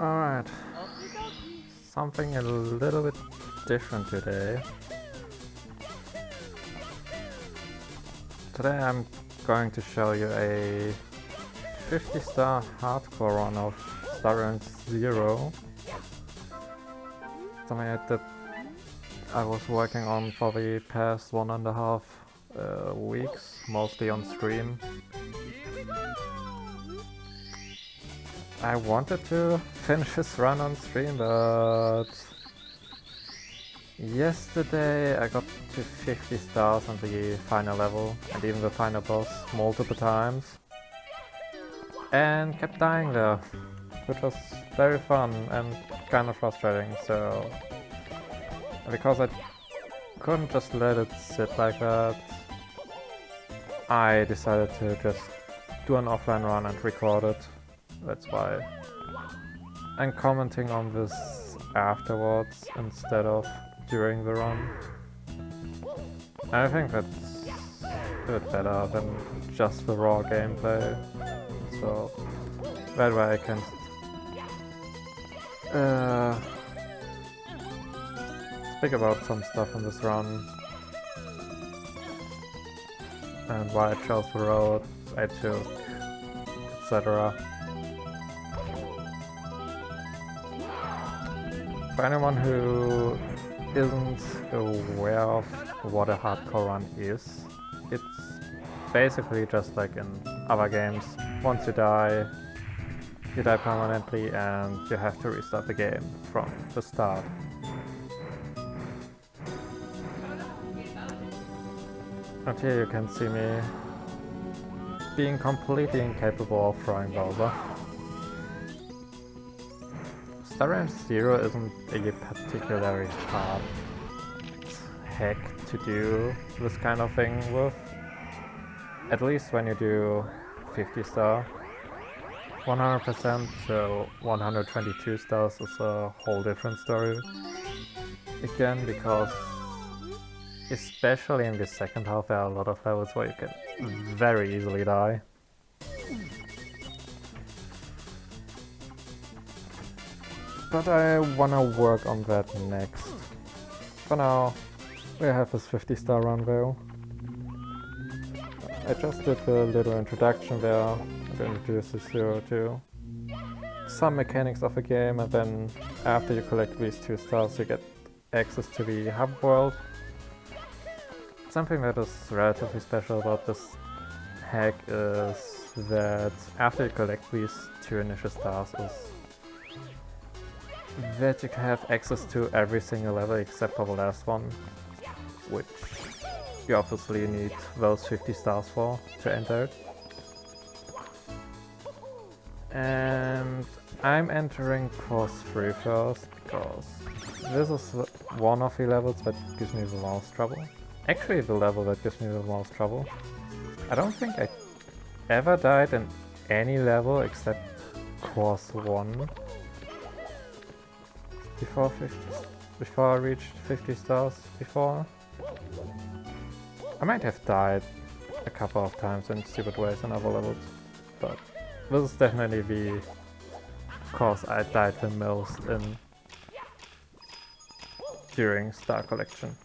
Alright, something a little bit different today. Today I'm going to show you a 50-star hardcore run of Star 0. Something that I was working on for the past 1.5 weeks, mostly on stream. I wanted to finish this run on stream, but yesterday I got to 50 stars on the final level and even the final boss multiple times and kept dying there, which was very fun and kind of frustrating. So because I couldn't just let it sit like that, I decided to just do an offline run and record it. That's why I'm commenting on this afterwards instead of during the run. I think that's a bit better than just the raw gameplay. So that way I can speak about some stuff in this run and why I chose the road I took, etc. For anyone who isn't aware of what a hardcore run is, it's basically just like in other games. Once you die permanently and you have to restart the game from the start. And here you can see me being completely incapable of throwing Bowser. Star 0 isn't a particularly hard hack to do this kind of thing with. At least when you do 50 star. 100%, so 122 stars is a whole different story. Again, because especially in the second half there are a lot of levels where you can very easily die. But I wanna work on that next. For now, we have this 50-star run though. I just did a little introduction there to introduce the 0-2. Some mechanics of the game, and then after you collect these 2 stars you get access to the hub world. Something that is relatively special about this hack is that after you collect these 2 initial stars is that you can have access to every single level except for the last one, which you obviously need those 50 stars for to enter it. And I'm entering Course 3 first, because this is one of the levels that gives me the most trouble. Actually the level that gives me the most trouble. I don't think I ever died in any level except Course 1 before I reached 50 stars before. I might have died a couple of times in stupid ways in other levels, but this is definitely the course I died the most in during Star Collection.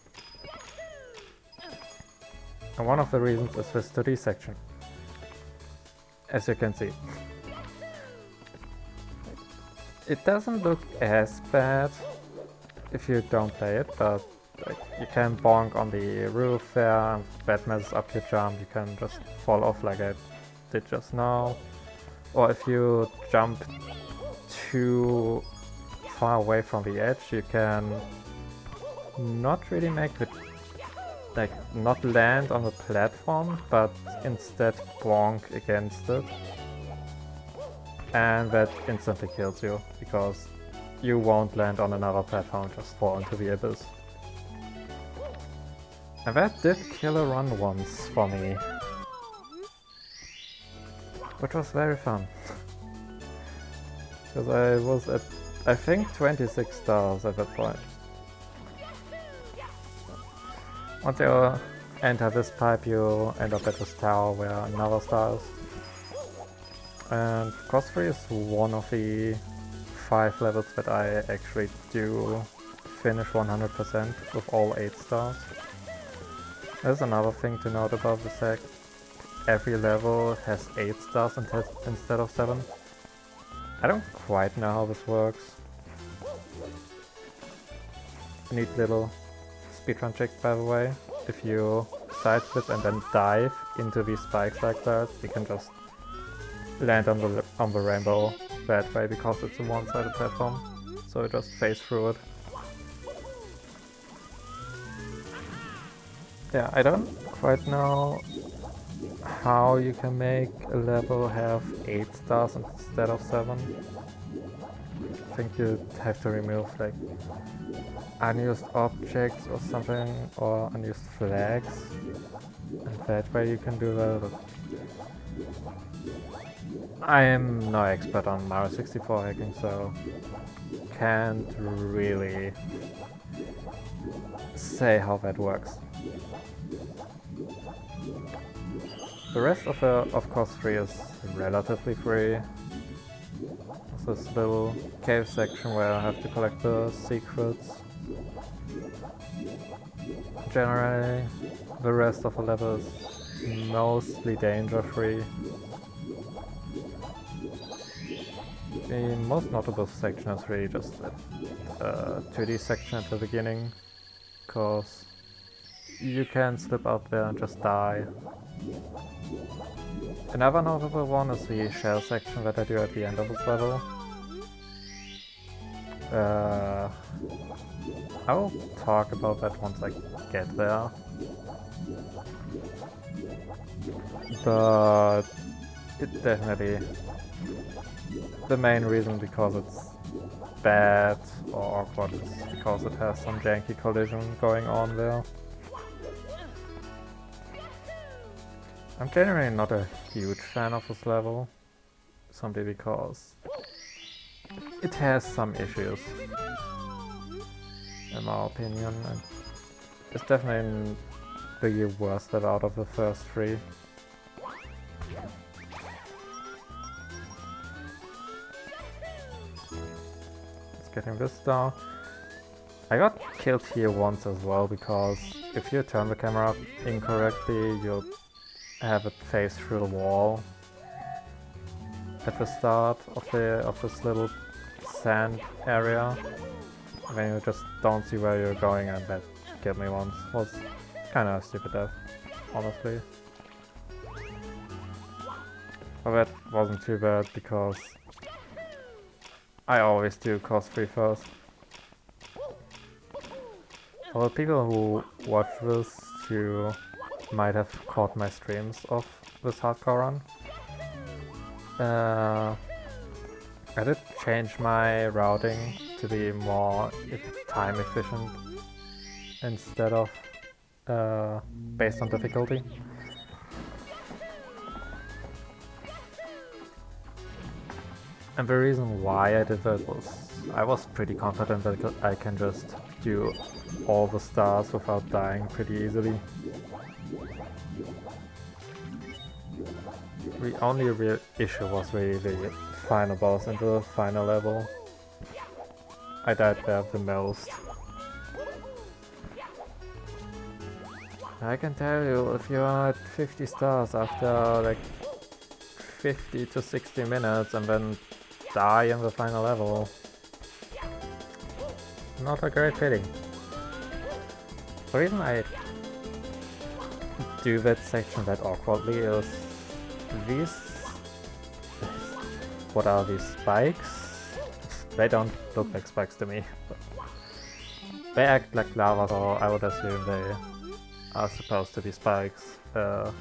And one of the reasons is this 2D section, as you can see. It doesn't look as bad if you don't play it, but like, you can bonk on the roof there, that messes up your jump, you can just fall off like I did just now. Or if you jump too far away from the edge, you can not really make it, like not land on the platform, but instead bonk against it. And that instantly kills you, because you won't land on another platform, just fall into the abyss. And that did kill a run once for me, which was very fun. Because I was at, I think, 26 stars at that point. Once you enter this pipe, you end up at this tower where another star is. And Course 3 is one of the 5 levels that I actually do finish 100% with all 8 stars. There's another thing to note about this hack. Every level has 8 stars instead of 7. I don't quite know how this works. A neat little speedrun trick, by the way. If you side flip and then dive into these spikes like that, you can just land on the rainbow that way because it's a one-sided platform. So you just phase through it. Yeah, I don't quite know how you can make a level have 8 stars instead of 7. I think you'd have to remove like unused objects or something, or unused flags, and that way you can do that. I am no expert on Mario 64 hacking, so can't really say how that works. The rest of course 3 is relatively free. There's this little cave section where I have to collect the secrets. Generally, the rest of the level is mostly danger free. The most notable section is really just a 2D section at the beginning, cause you can slip out there and just die. Another notable one is the shell section that I do at the end of this level. I will talk about that once I get there. But it definitely, the main reason because it's bad or awkward is because it has some janky collision going on there. I'm generally not a huge fan of this level, simply because it has some issues, in my opinion, and it's definitely the worst level out of the first 3. Let's get him this star. I got killed here once as well, because if you turn the camera incorrectly, you'll have it face through the wall at the start of this little sand area. And then you just don't see where you're going, and that killed me once. Was kinda a stupid death, honestly. But that wasn't too bad because I always do cost 3 first. For the people who watch this, you might have caught my streams of this hardcore run. I did change my routing to be more time efficient instead of based on difficulty. And the reason why I did that was I was pretty confident that I can just do all the stars without dying pretty easily. The only real issue was really the final boss and the final level. I died there the most. I can tell you, if you are at 50 stars after like 50 to 60 minutes and then die in the final level, not a great feeling. The reason I do that section that awkwardly is these... what are these spikes? They don't look like spikes to me. They act like lava, so I would assume they are supposed to be spikes. That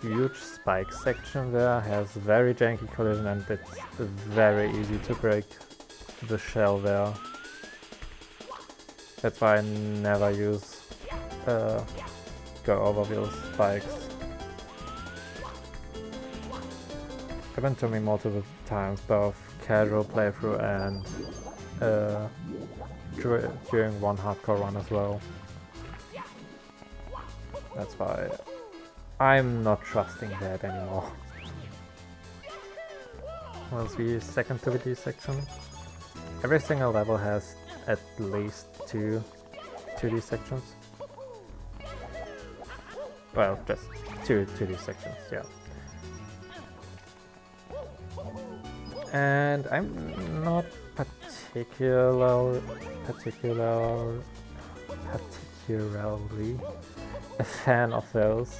huge spike section there has very janky collision, and it's very easy to break the shell there. That's why I never use go over those spikes. Happened to me multiple times, both casual playthrough and during one hardcore run as well. That's why I'm not trusting that anymore. was the second 2D section. Every single level has at least 2 2D sections. Well, just 2 2D sections, yeah. And I'm not particularly a fan of those.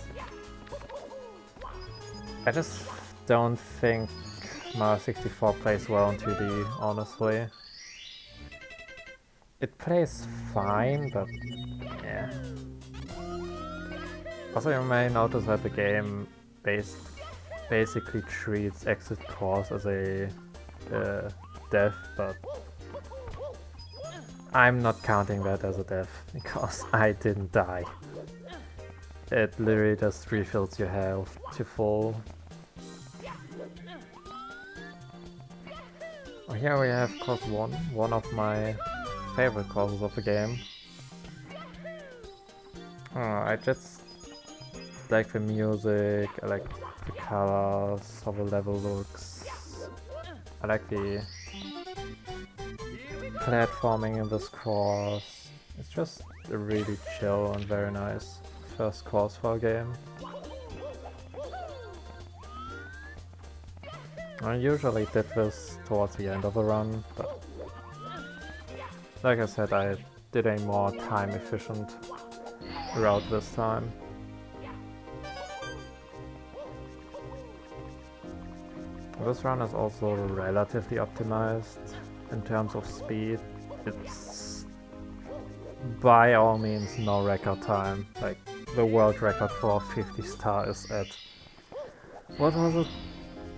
I just don't think Mario 64 plays well in 2D, honestly. It plays fine, but yeah. Also, you may notice that the game basically treats exit course as a death, but I'm not counting that as a death because I didn't die. It literally just refills your health to full. Oh, here we have course 1, one of my favorite courses of the game. I just like the music, I like the colors, how the level looks. I like the platforming in this course. It's just a really chill and very nice first course for a game. I usually did this towards the end of the run, but like I said, I did a more time efficient route this time. This run is also relatively optimized in terms of speed. It's by all means no record time. Like the world record for 50 star is at, what was it,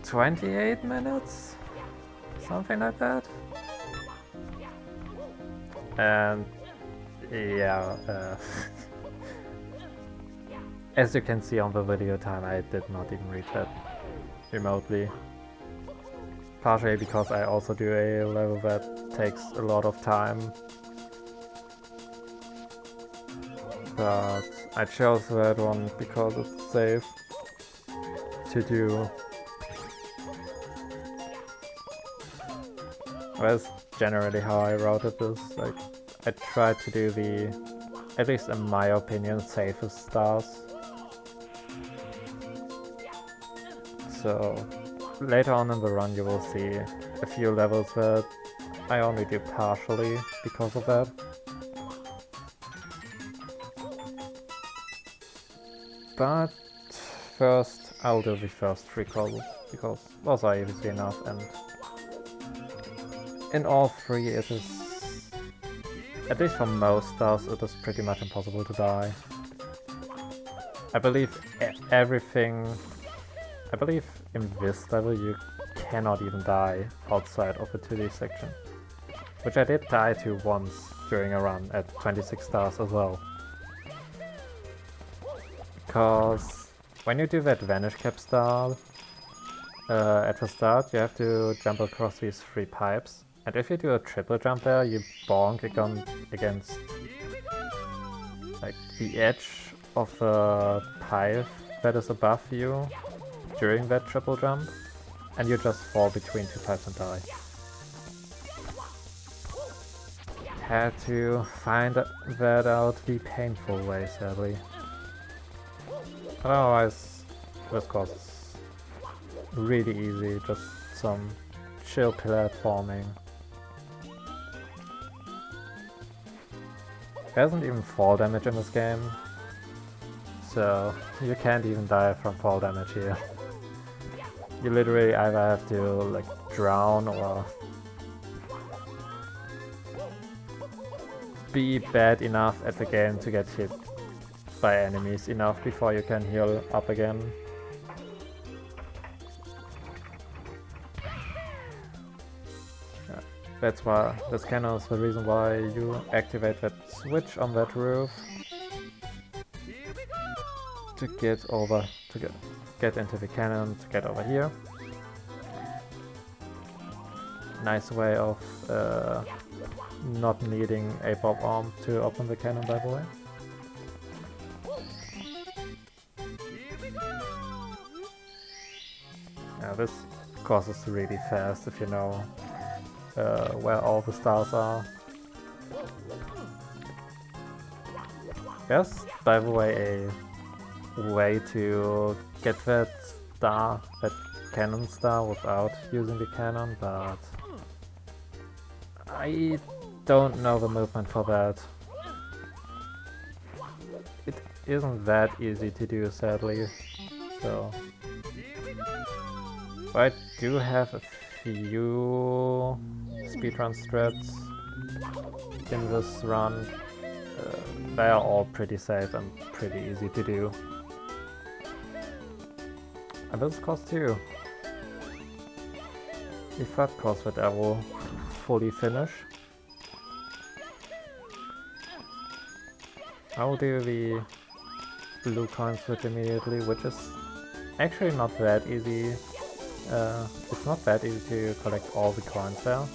28 minutes? Something like that? And yeah, as you can see on the video time, I did not even reach that remotely. Partially because I also do a level that takes a lot of time. But I chose that one because it's safe to do. That's generally how I routed this. Like, I tried to do the, at least in my opinion, safest stars. So later on in the run you will see a few levels that I only do partially because of that. But first I'll do the first 3 courses because those are easy enough, and in all 3 it is, at least for most stars, it is pretty much impossible to die. I believe in this level you cannot even die outside of the 2D section. Which I did die to once during a run at 26 stars as well. Because when you do that vanish cap star at the start, you have to jump across these 3 pipes. And if you do a triple jump there, you bonk against like the edge of the pipe that is above you during that triple jump, and you just fall between 2 pipes and die. Had to find that out the painful way, sadly. Otherwise, this course is really easy, just some chill platforming. There isn't even fall damage in this game, so you can't even die from fall damage here. You literally either have to like drown or be bad enough at the game to get hit by enemies enough before you can heal up again. Yeah, that's kind of the reason why you activate that switch on that roof to get into the cannon, to get over here. Nice way of not needing a pop arm to open the cannon, by the way. Yeah, course it's really fast if you know where all the stars are. Yes, by the way, a way to get that star, that cannon star, without using the cannon, but I don't know the movement for that. It isn't that easy to do, sadly, so... I do have a few speedrun strats in this run. They are all pretty safe and pretty easy to do. And this course too. The third course that I will fully finish. I will do the blue coins with immediately, which is actually not that easy. It's not that easy to collect all the coins there.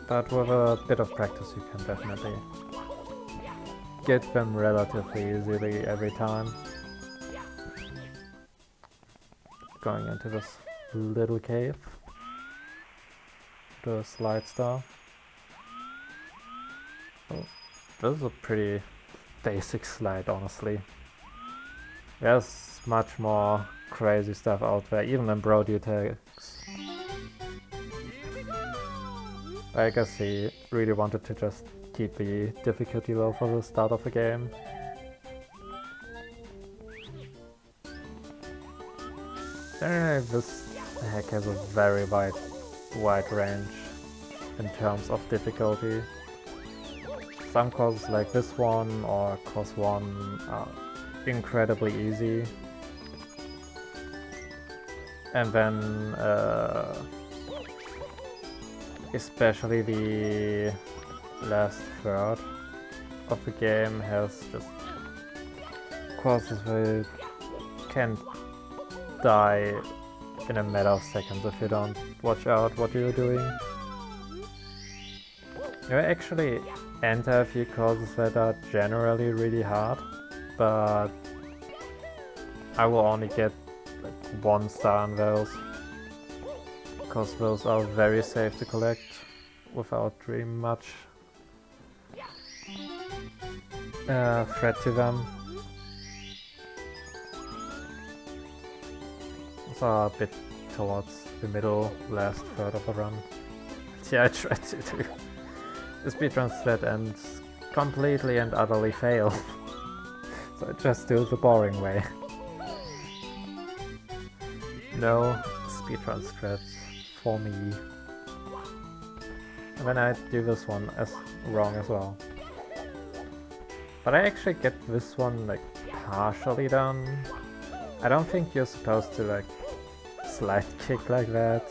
But with a bit of practice you can definitely get them relatively easily every time. Going into this little cave. The slide star. Oh, this is a pretty basic slide, honestly. There's much more crazy stuff out there, even in Brody tags. I guess he really wanted to just keep the difficulty low for the start of the game. This hack has a very wide range in terms of difficulty. Some courses like this one or course 1 are incredibly easy. And then especially the last third of the game has just courses where you can die in a matter of seconds if you don't watch out what you're doing. You actually enter a few courses that are generally really hard, but I will only get like 1 star on those, because those are very safe to collect without really much threat to them. So a bit towards the middle, last third of the run. Yeah, I tried to do the speedrun that ends completely and utterly fail. So I just do the boring way. No speedrun strats for me. And then I do this one as wrong as well. But I actually get this one like partially done. I don't think you're supposed to like slide kick like that.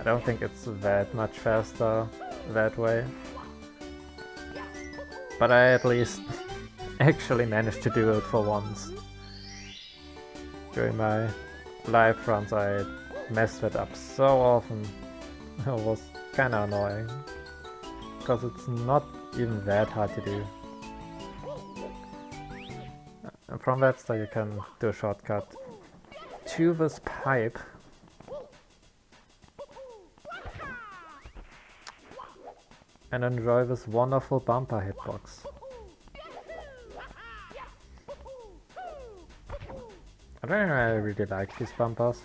I don't think it's that much faster that way. But I at least actually managed to do it for once. During my live runs I messed it up so often. It was kinda annoying. Because it's not even that hard to do. And from that star you can do a shortcut to this pipe. And enjoy this wonderful bumper hitbox. I don't know, I really like these bumpers.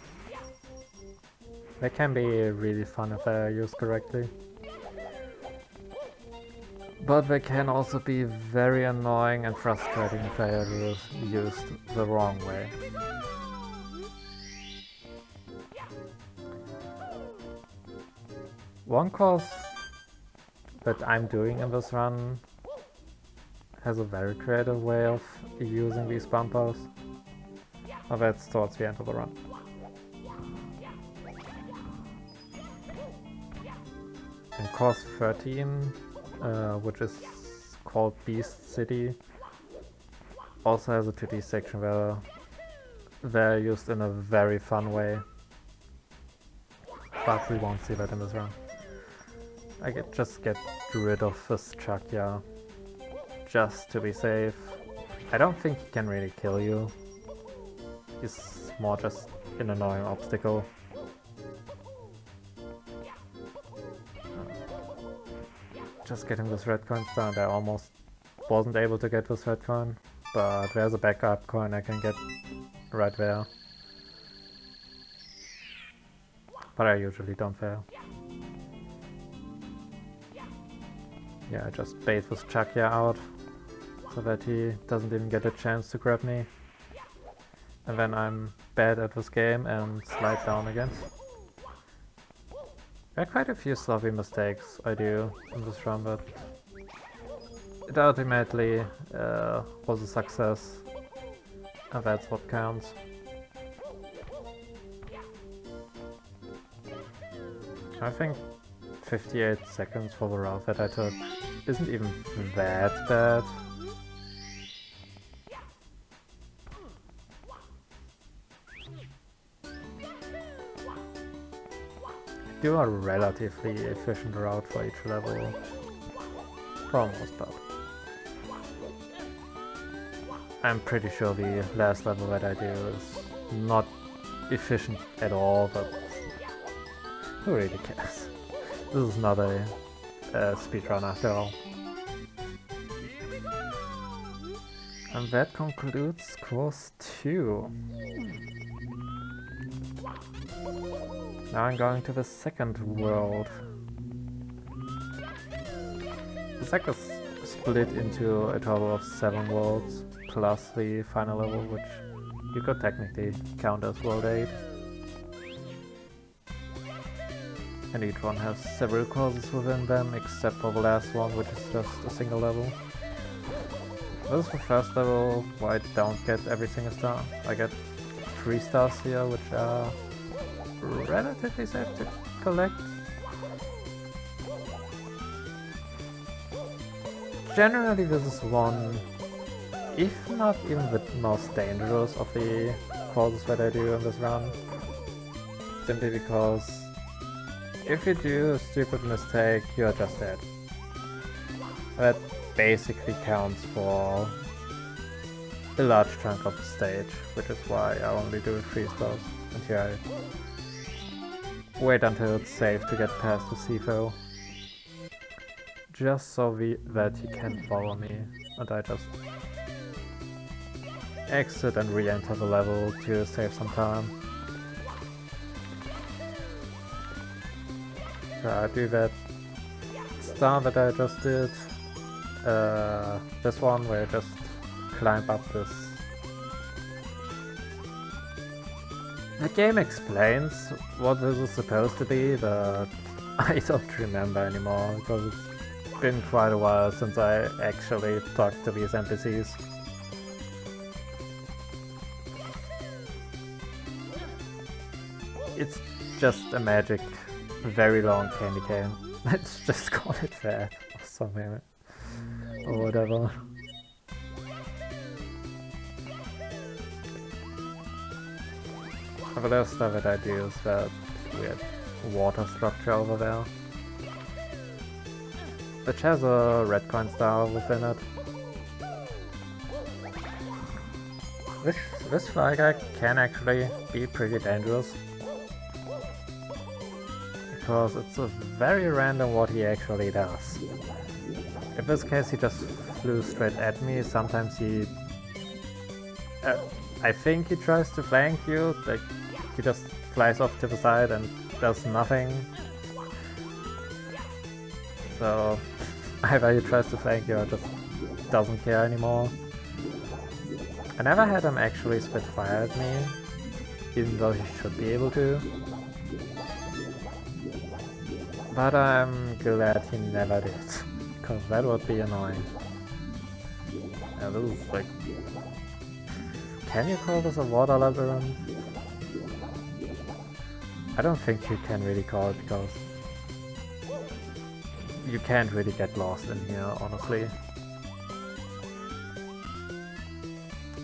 They can be really fun if they're used correctly. But they can also be very annoying and frustrating if they are used the wrong way. One course that I'm doing in this run has a very creative way of using these bumpers. But that's towards the end of the run. And course 13, which is called Beast City, also has a 2D section where they're used in a very fun way. But we won't see that in this run. I just get rid of this chuck, yeah, just to be safe. I don't think he can really kill you. He's more just an annoying obstacle. Just getting this red coin down. I almost wasn't able to get this red coin, but there's a backup coin I can get right there. But I usually don't fail. Yeah, I just bait this Chuckya out so that he doesn't even get a chance to grab me. And then I'm bad at this game and slide down again. There are quite a few sloppy mistakes I do in this run, but it ultimately was a success, and that's what counts. I think 58 seconds for the route that I took isn't even that bad. Do a relatively efficient route for each level, for the most part. I'm pretty sure the last level that I do is not efficient at all, but who really cares? This is not a speedrun after all. And that concludes course 2. Now I'm going to the second world. The second is split into a total of 7 worlds, plus the final level, which you could technically count as World 8. And each one has several courses within them, except for the last one, which is just a single level. This is the first level where I don't get every single star. I get 3 stars here, which are relatively safe to collect. Generally this is one, if not even the most dangerous of the courses that I do in this run. Simply because if you do a stupid mistake, you're just dead. That basically counts for a large chunk of the stage, which is why I only do 3 stars until I wait until it's safe to get past the CFO. Just so that he can't follow me, and I just exit and re-enter the level to save some time. So I do that star that I just did, this one where I just climb up this. The game explains what this is supposed to be, but I don't remember anymore because it's been quite a while since I actually talked to these NPCs. It's just a magic, very long candy cane. Let's just call it that or something, or whatever. The last stuff that I do is that weird water structure over there, which has a red coin star within it. This fly guy can actually be pretty dangerous, because it's a very random what he actually does. In this case he just flew straight at me. Sometimes he... I think he tries to flank you, like he just flies off to the side and does nothing. So either he tries to flank you or just doesn't care anymore. I never had him actually spit fire at me, even though he should be able to. But I'm glad he never did, because that would be annoying. Yeah, this is like... Can you call this a water labyrinth? I don't think you can really call it, because you can't really get lost in here, honestly.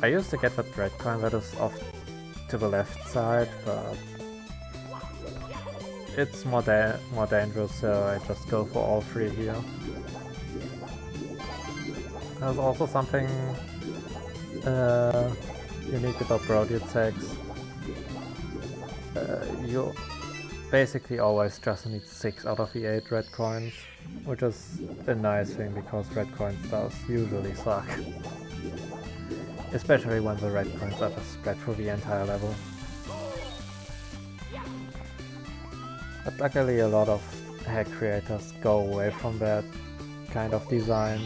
I used to get that red coin that is off to the left side, but it's more dangerous, so I just go for all 3 here. There's also something unique about Brody attacks. You basically always just need 6 out of the 8 red coins, which is a nice thing because red coin stars usually suck. Especially when the red coins are just spread through the entire level. But luckily a lot of hack creators go away from that kind of design.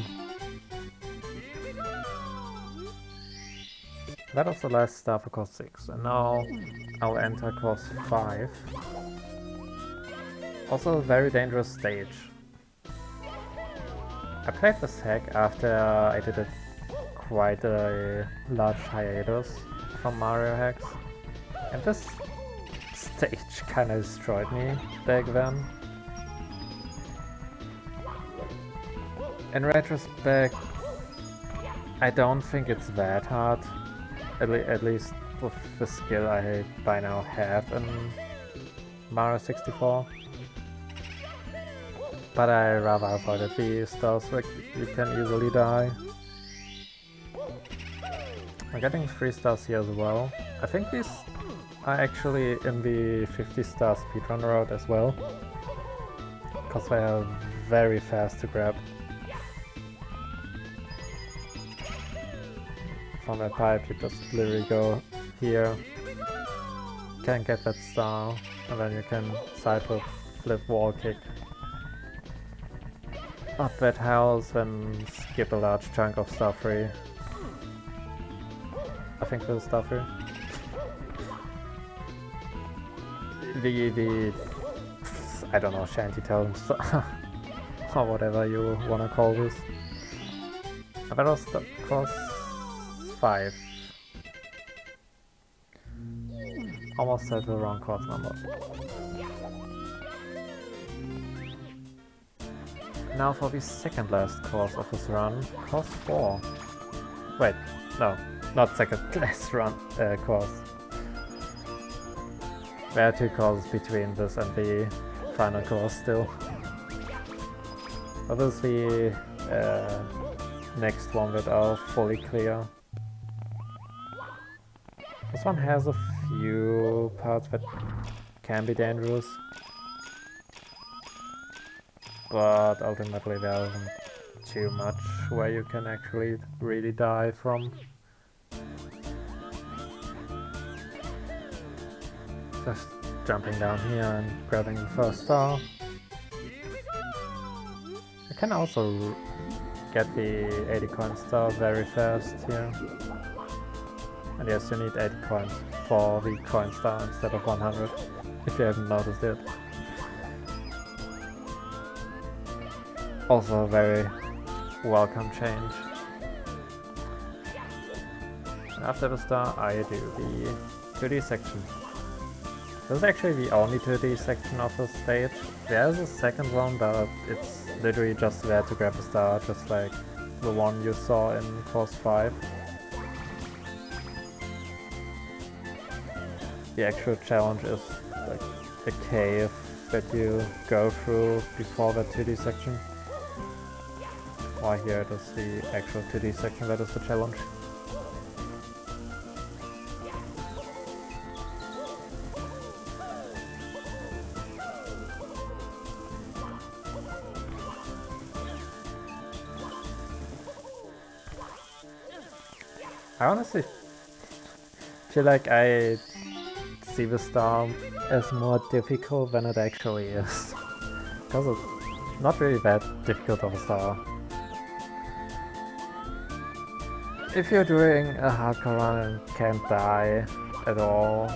That was the last star for course 6, and now I'll enter course 5. Also a very dangerous stage. I played this hack after I did quite a large hiatus from Mario hacks, and this stage kinda destroyed me back then. In retrospect, I don't think it's that hard, at least with the skill I by now have in Mario 64. But I rather avoided the stars where you can easily die. I'm getting 3 stars here as well. I think these are actually in the 50 star speedrun route as well, because they are very fast to grab. From that pipe you just literally go here, can get that star, and then you can side flip wall kick up that house and skip a large chunk of star 3. I think this is star 3. The I don't know, shantytown star or whatever you wanna call this. That was course 5. Almost said the wrong course number. Now for the second last course of this run, course 4. Wait, no, not second last run course. There are 2 courses between this and the final course still. But this is the next one that are fully clear. This one has a few parts that can be dangerous, but ultimately there isn't too much where you can actually really die from. Just jumping down here and grabbing the first star. I can also get the 80 coin star very fast here. And yes, you need 80 coins for the coin star instead of 100, if you haven't noticed it. Also a very welcome change. And after the star I do the 2D section. This is actually the only 2D section of the stage. There's a second one, but it's literally just there to grab a star, just like the one you saw in course 5. The actual challenge is like a cave that you go through before the 2D section. While here it is the actual 2D section that is the challenge. I honestly feel like I see the star as more difficult than it actually is. Because it's not really that difficult of a star. If you're doing a hardcore run and can't die at all,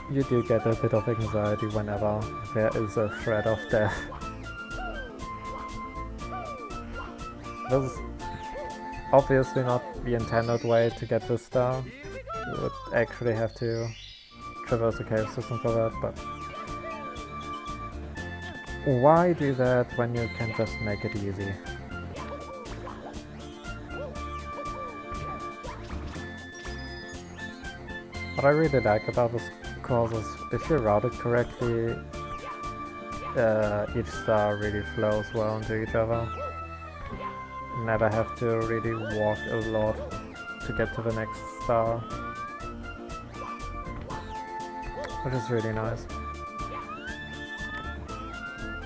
you do get a bit of anxiety whenever there is a threat of death. This is obviously not the intended way to get this star. You would actually have to traverse the cave system for that, but why do that when you can just make it easy? What I really like about this course is if you route it correctly, each star really flows well into each other. Never have to really walk a lot. to get to the next star, which is really nice.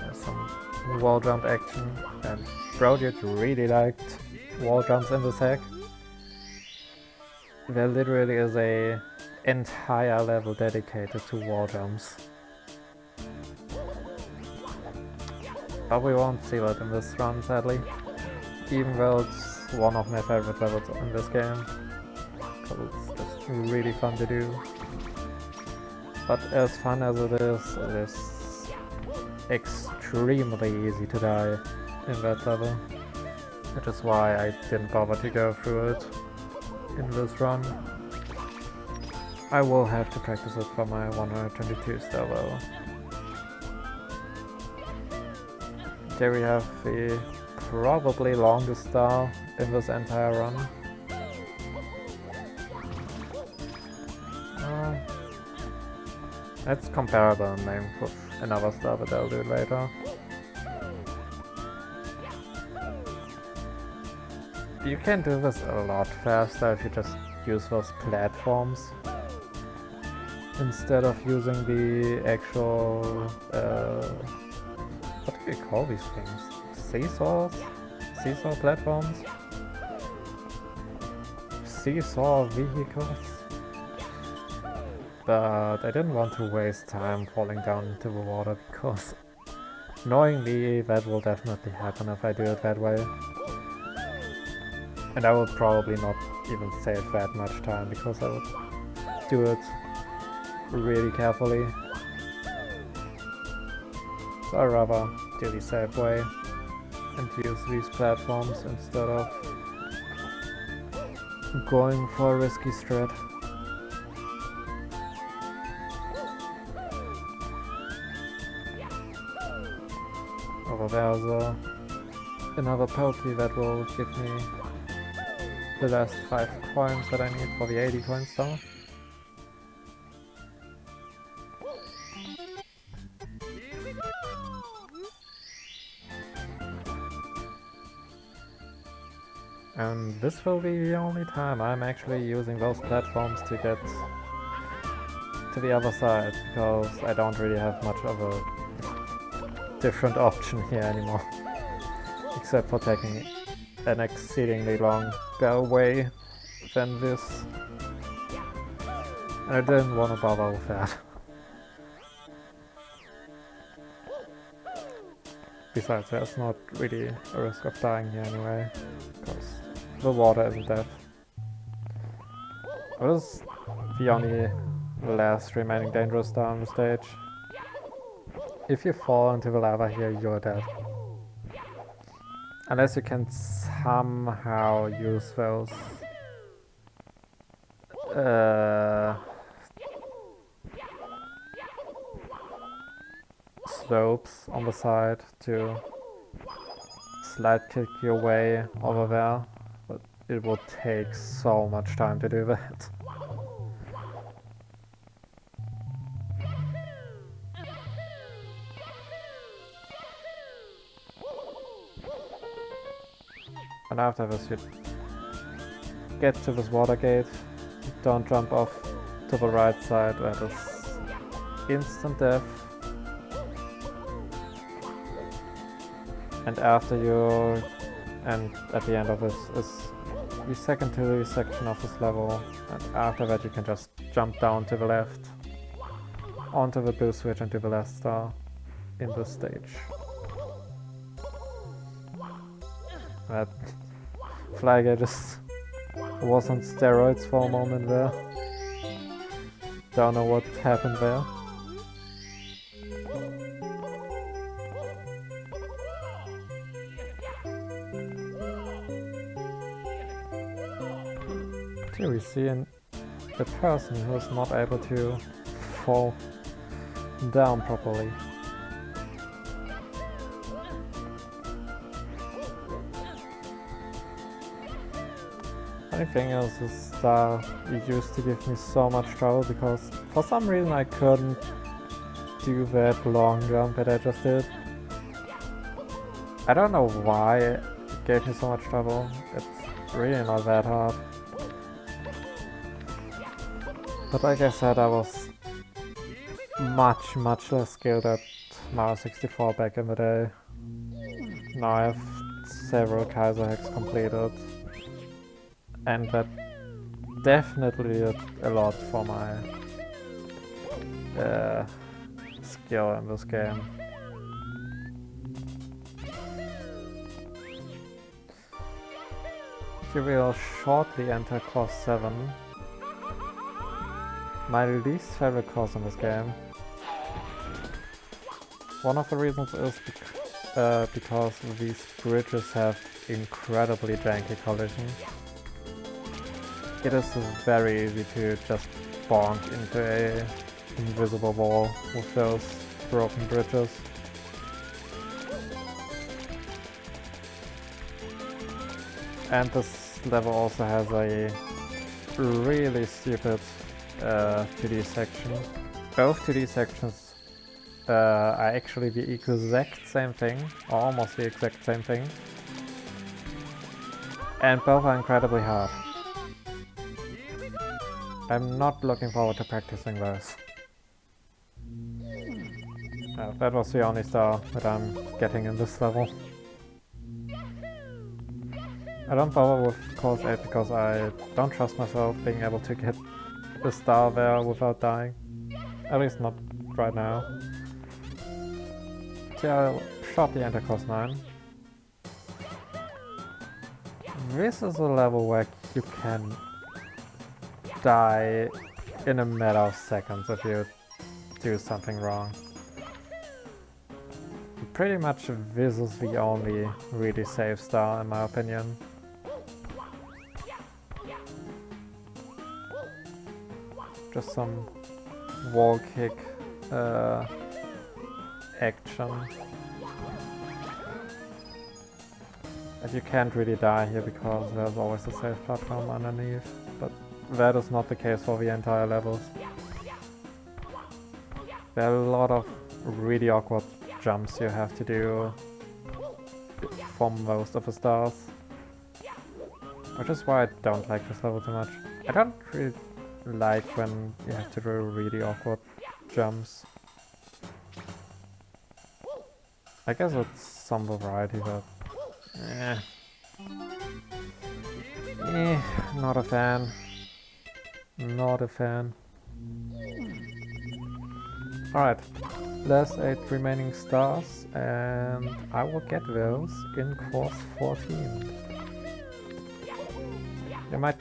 There's some wall jump action, and Project really liked wall jumps in this hack. There literally is a entire level dedicated to wall jumps. But we won't see that in this run, sadly. Even though it's one of my favorite levels in this game. Because it's just really fun to do. But as fun as it is extremely easy to die in that level. Which is why I didn't bother to go through it in this run. I will have to practice it for my 122 star level. Here we have the probably longest star in this entire run. It's comparable in length with another star, but I'll do it later. You can do this a lot faster if you just use those platforms instead of using the actual what do we call these things? Seesaws? Seesaw platforms? Seesaw vehicles? But I didn't want to waste time falling down into the water because knowingly that will definitely happen if I do it that way. And I will probably not even save that much time because I would do it really carefully. So I'd rather do the safe way and use these platforms instead of going for a risky strat. Over there's another pokey that will give me the last 5 coins that I need for the 80 coin star. And this will be the only time I'm actually using those platforms to get to the other side, because I don't really have much of a different option here anymore. Except for taking an exceedingly long way than this. And I didn't want to bother with that. Besides, there's not really a risk of dying here anyway, because the water isn't death. This is the only last remaining dangerous star on the stage. If you fall into the lava here, you're dead. Unless you can somehow use those slopes on the side to slide kick your way over there, but it will take so much time to do that. And after this you get to this water gate, don't jump off to the right side, that is instant death. And after you, and at the end of this is the second to the section of this level, and after that you can just jump down to the left, onto the blue switch and to the last star in this stage. That Flygate just was on steroids for a moment there. Don't know what happened there. Here we see the person who is not able to fall down properly. Funny thing is, this star used to give me so much trouble because for some reason I couldn't do that long jump that I just did. I don't know why it gave me so much trouble. It's really not that hard. But like I said, I was much less skilled at Mario 64 back in the day. Now I have several Kaiser hacks completed, and that definitely did a lot for my skill in this game. We will shortly enter course 7. My least favorite course in this game. One of the reasons is because these bridges have incredibly janky collision. It is very easy to just bonk into a invisible wall with those broken bridges. And this level also has a really stupid 2D section. Both 2D sections are actually the exact same thing, or almost the exact same thing. And both are incredibly hard. I'm not looking forward to practicing those. That was the only star that I'm getting in this level. I don't bother with course 8 because I don't trust myself being able to get the star there without dying. At least not right now. So I'll shortly enter course 9. This is a level where you can die in a matter of seconds if you do something wrong. Pretty much this is the only really safe star in my opinion. Just some wall kick action. And you can't really die here because there's always a safe platform underneath, but that is not the case for the entire levels. There are a lot of really awkward jumps you have to do for most of the stars, which is why I don't like this level too much. I don't really like when you have to do really awkward jumps. I guess it's some variety, but not a fan. Not a fan. Alright, there's 8 remaining stars and I will get those in course 14. You might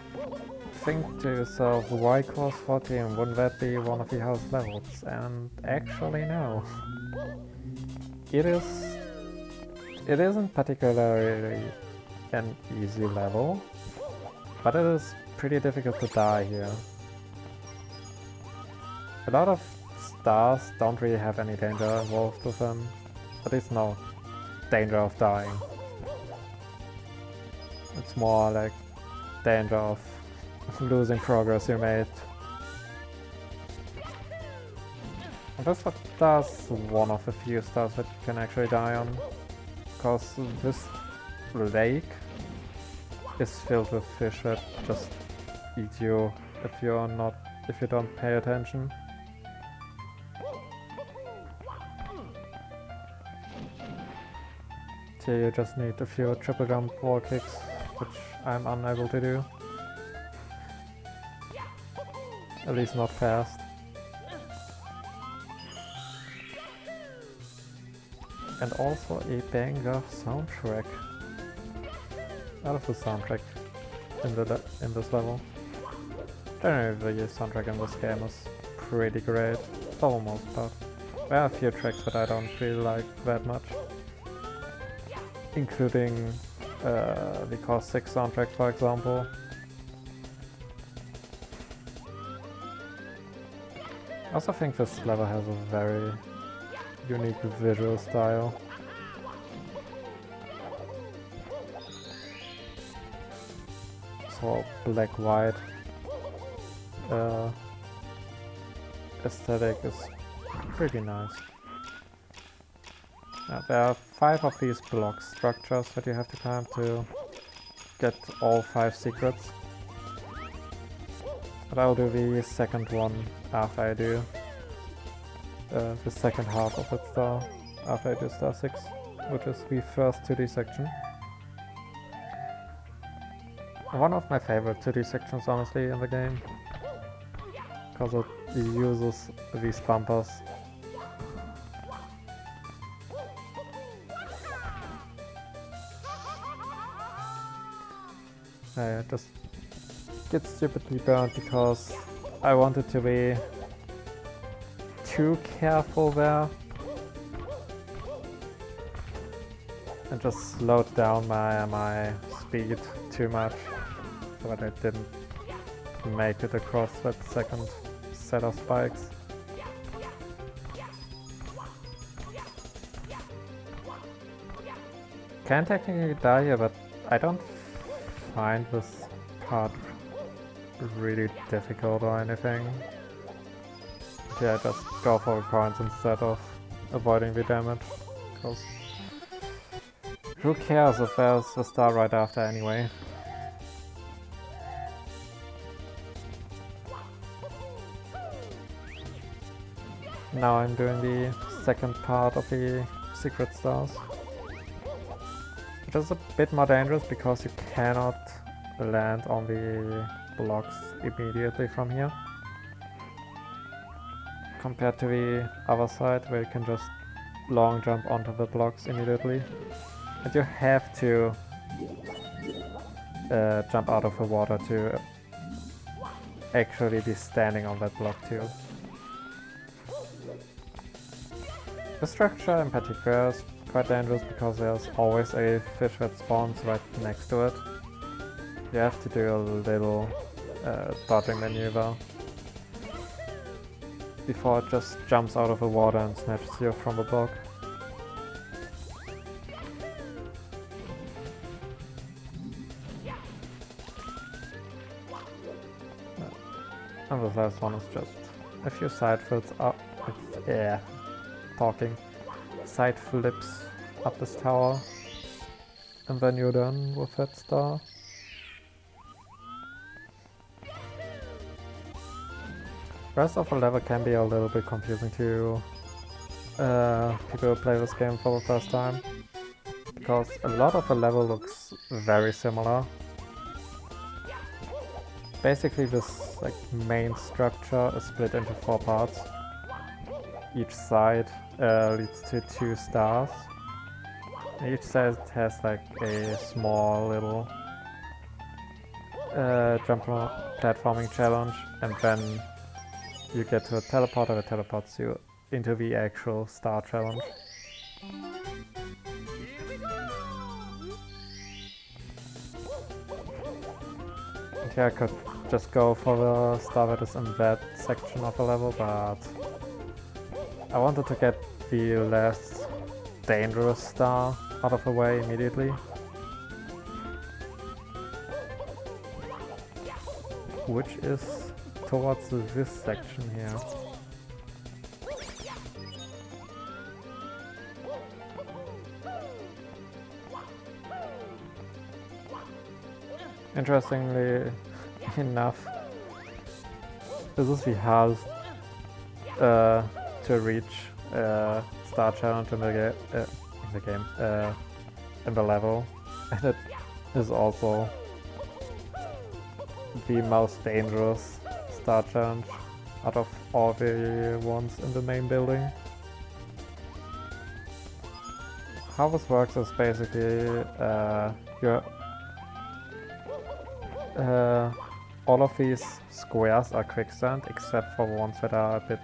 think to yourself, why course 14? Wouldn't that be one of the hardest levels? And actually no. It isn't particularly an easy level, but it is pretty difficult to die here. A lot of stars don't really have any danger involved with them, at least no danger of dying. It's more like danger of losing progress you made. And this does one of the few stars that you can actually die on, because this lake is filled with fish that just eat you if you don't pay attention. So you just need a few triple jump wall kicks, which I'm unable to do. At least not fast. And also a banger soundtrack. I love the soundtrack in this level. Generally the soundtrack in this game is pretty great, for the most part. There are a few tracks that I don't really like that much. Including the Course 6 soundtrack, for example. I also think this level has a very unique visual style. So black-white aesthetic is pretty nice. There are 5 of these block structures that you have to climb to get all 5 secrets. But I'll do the second one after I do the second half of that star, after I do star 6, which is the first 2D section. One of my favorite 2D sections, honestly, in the game, because it uses these bumpers. I just get stupidly burned because I wanted to be too careful there and just slowed down my speed too much, so that I didn't make it across that second set of spikes. Can technically die here, but I don't find this part really difficult or anything. Yeah, just go for the coins instead of avoiding the damage, because who cares if there's a star right after anyway. Now I'm doing the second part of the secret stars, which is a bit more dangerous because you cannot land on the blocks immediately from here, compared to the other side where you can just long jump onto the blocks immediately. And you have to jump out of the water to actually be standing on that block too. The structure in particular is quite dangerous because there's always a fish that spawns right next to it. You have to do a little dodging maneuver before it just jumps out of the water and snatches you from the block. And the last one is just a few side flips up. Side flips up this tower, and then you're done with that star. Rest of the level can be a little bit confusing to people who play this game for the first time, because a lot of the level looks very similar. Basically, this main structure is split into 4 parts. Each side leads to 2 stars. Each side has a small little jump platforming challenge, and then you get to a teleporter that teleports you into the actual star challenge. And here I could just go for the star that is in that section of the level, but I wanted to get the last dangerous star out of the way immediately. Which is towards this section here. Interestingly enough, this is the hardest to reach star challenge in the level, and it is also the most dangerous star challenge out of all the ones in the main building. How this works is basically all of these squares are quicksand except for the ones that are a bit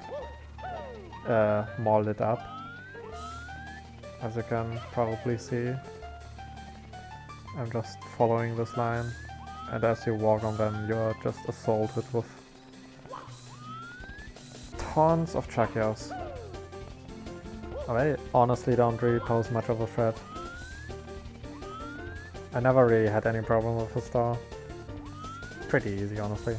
more lit up, as you can probably see. I'm just following this line, and as you walk on them you're just assaulted with tons of chuckers. They honestly don't really pose much of a threat. I never really had any problem with the star. Pretty easy, honestly.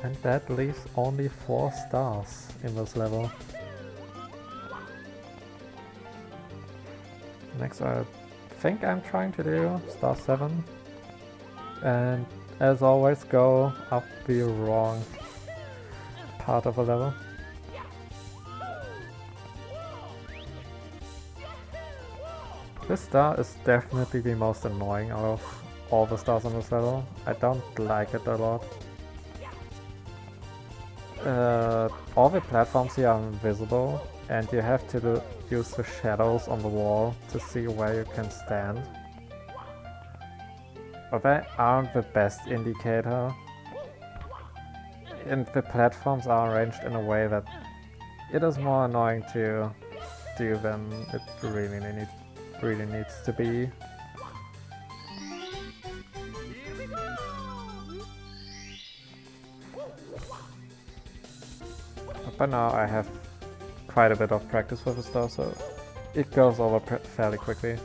And that leaves only 4 stars in this level. Next I think I'm trying to do star 7. And as always go up the wrong part of a level. This star is definitely the most annoying out of all the stars on this level. I don't like it a lot. All the platforms here are invisible and you have to use the shadows on the wall to see where you can stand. But they aren't the best indicator. And the platforms are arranged in a way that it is more annoying to do than it really needs to be. But by now I have quite a bit of practice with the star, so it goes over fairly quickly.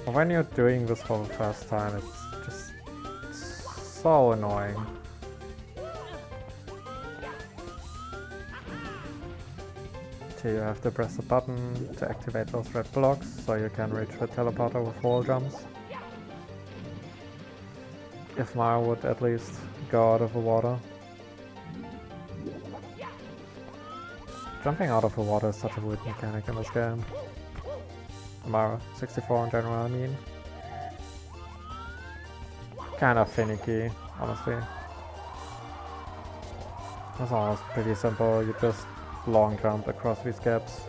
When you're doing this for the first time, it's just so annoying. So you have to press the button to activate those red blocks, so you can reach the teleporter with wall jumps. If Mario would at least go out of the water. Jumping out of the water is such a weird mechanic in this game. Mario 64 in general, I mean. Kind of finicky, honestly. It's almost pretty simple, you just long jump across these gaps.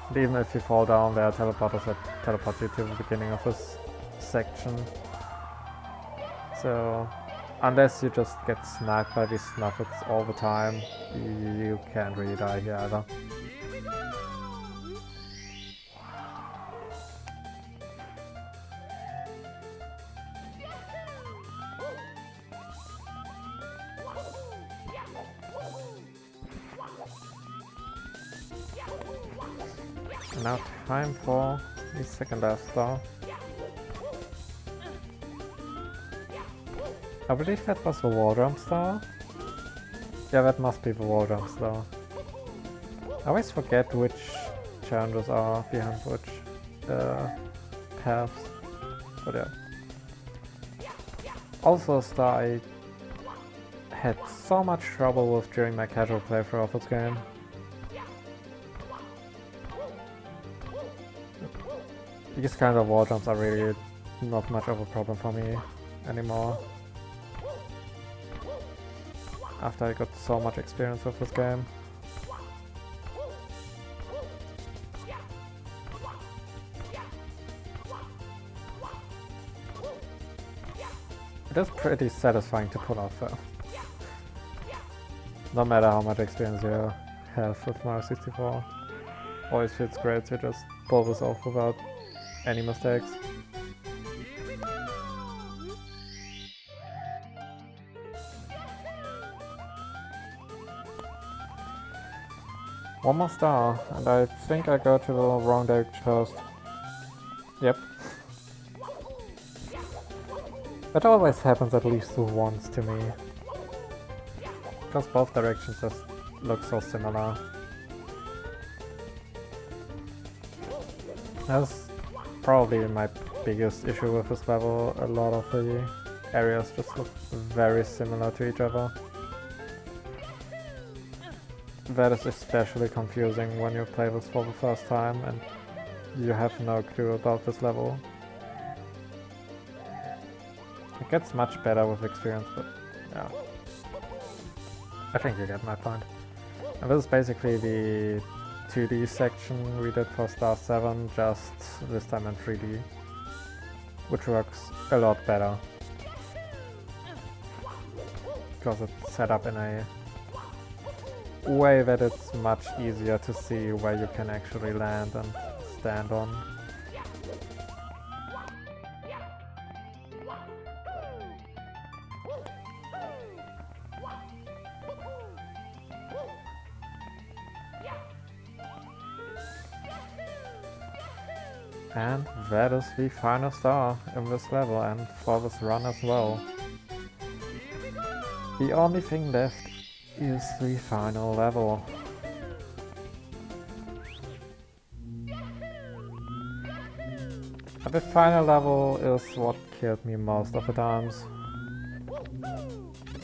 And even if you fall down, there are teleporters that teleport you to the beginning of this section. So, unless you just get snagged by these snuffets all the time, you can't really die here either. Now time for the second last star. I believe that was the wall jump star. Yeah, that must be the wall jump star. I always forget which challenges are behind which paths. But yeah. Also a star I had so much trouble with during my casual playthrough of this game. These kind of wall jumps are really not much of a problem for me anymore. After I got so much experience with this game. It is pretty satisfying to pull off though. No matter how much experience you have with Mario 64. Always feels great to just pull this off without any mistakes. One more star, and I think I go to the wrong direction first. Yep. That always happens at least once to me. Because both directions just look so similar. That's probably my biggest issue with this level. A lot of the areas just look very similar to each other. That is especially confusing when you play this for the first time and you have no clue about this level. It gets much better with experience, but yeah. I think you get my point. And this is basically the 2D section we did for Star 7, just this time in 3D, which works a lot better because it's set up in a way that it's much easier to see where you can actually land and stand on. And that is the final star in this level and for this run as well. The only thing left is the final level. The final level is what killed me most of the times.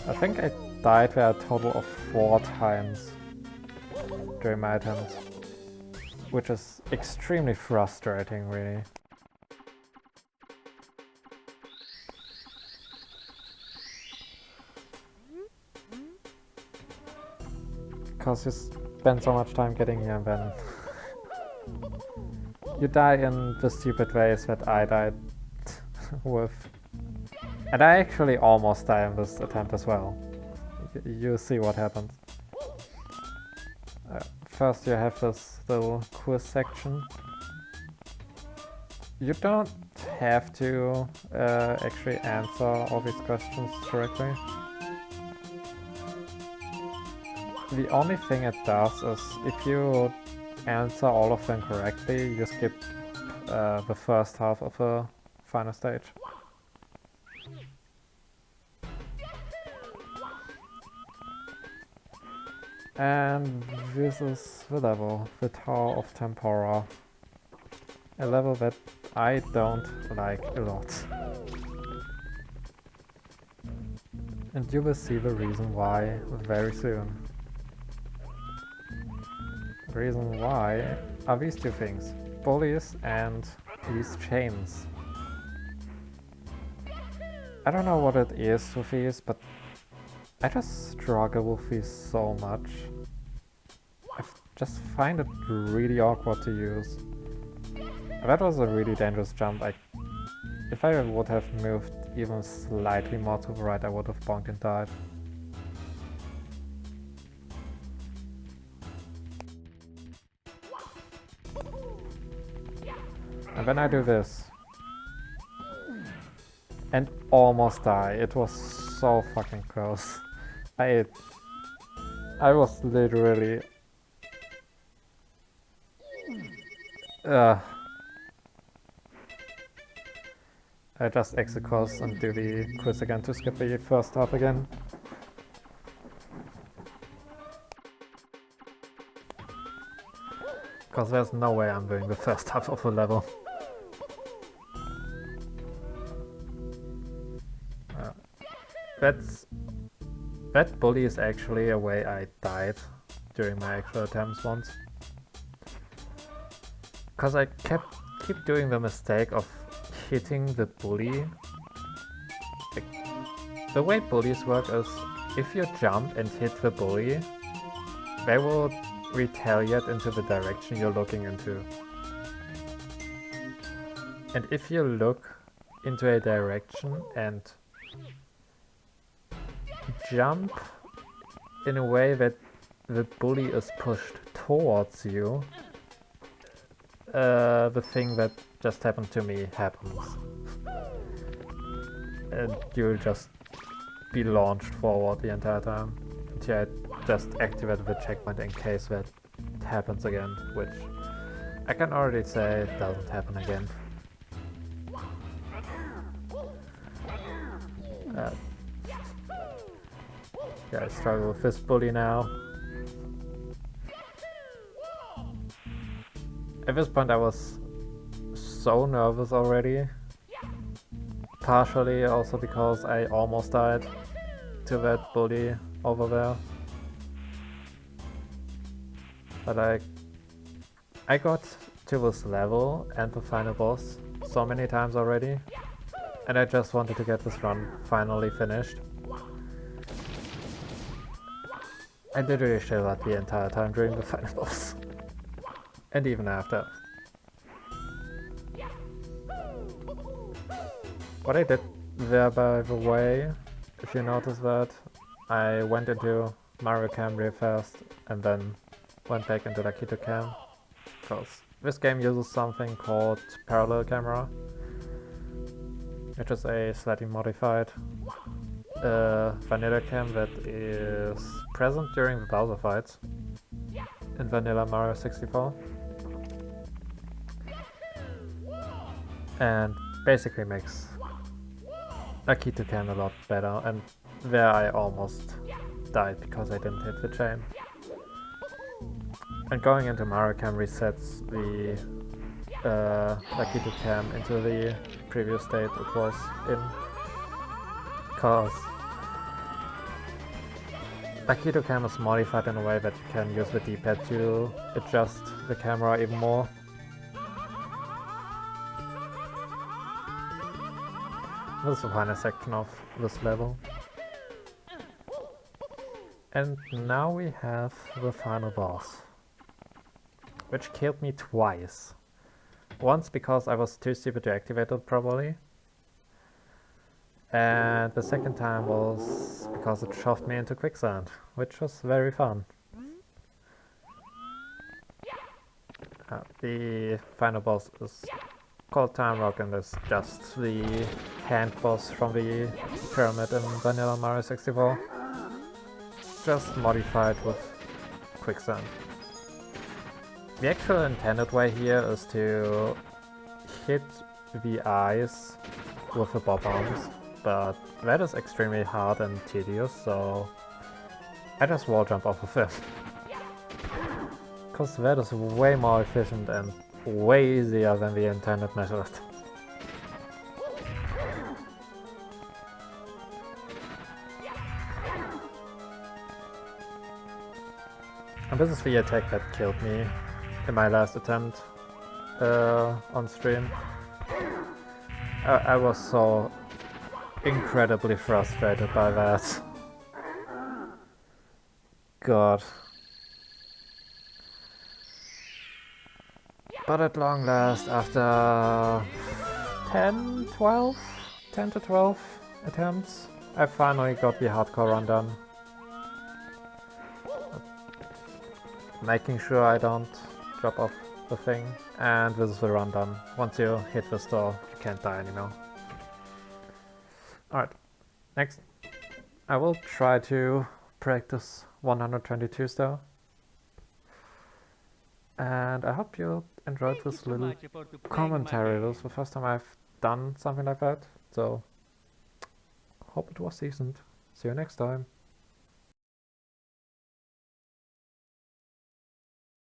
I think I died there a total of 4 times during my attempts, which is extremely frustrating, really. Because you spend so much time getting here and then you die in the stupid ways that I died with. And I actually almost die in this attempt as well. You see what happens. First you have this little quiz section. You don't have to actually answer all these questions directly. The only thing it does is if you answer all of them correctly, you skip the first half of the final stage. And this is the level, the Tower of Tempora. A level that I don't like a lot. And you will see the reason why very soon. The reason why are these two things. Bullies and these chains. I don't know what it is with these, but I just struggle with these so much. I just find it really awkward to use. That was a really dangerous jump. If I would have moved even slightly more to the right, I would have bonked and died. And then I do this. And almost die. It was so fucking close. I was literally... I just exit course and do the quiz again to skip the first half again. Because there's no way I'm doing the first half of the level. That bully is actually a way I died during my actual attempts once. Because I keep doing the mistake of hitting the bully. The way bullies work is if you jump and hit the bully, they will retaliate into the direction you're looking into. And if you look into a direction and jump in a way that the bully is pushed towards you, the thing that just happened to me happens. And you'll just be launched forward the entire time until I just activated the checkpoint in case that happens again, which I can already say doesn't happen again. Yeah, I struggle with this bully now. At this point I was so nervous already. Partially also because I almost died to that bully over there. But I got to this level and the final boss so many times already. And I just wanted to get this run finally finished. I literally showed that the entire time during the final boss. And even after. What I did there, by the way, if you notice that, I went into Mario Cam real fast and then went back into Lakito Cam. Because this game uses something called parallel camera, which is a slightly modified vanilla cam that is present during the Bowser fights in vanilla Mario 64. And basically makes Akito Cam a lot better, and there I almost died because I didn't hit the chain. And going into Mario Cam resets the Akito Cam into the previous state it was in, because Akito Cam is modified in a way that you can use the D-pad to adjust the camera even more. This is the final section of this level. And now we have the final boss, which killed me twice. Once because I was too stupid to activate it properly, and the second time was because it shoved me into quicksand, which was very fun. The final boss is called Time Rock and is just the hand boss from the pyramid in Vanilla Mario 64. Just modified with quicksand. The actual intended way here is to hit the eyes with the bob arms, but that is extremely hard and tedious, so I just wall jump off of it. Because that is way more efficient and way easier than the intended method. And this is the attack that killed me in my last attempt on stream. I was so incredibly frustrated by that. God. But at long last, after 10 to 12 attempts, I finally got the hardcore run done. Making sure I don't drop off the thing, and this is the run done. Once you hit this door, you can't die anymore. Alright, next. I will try to practice 122 star. And I hope you enjoyed this little commentary. This is the first time I've done something like that, so hope it was decent. See you next time.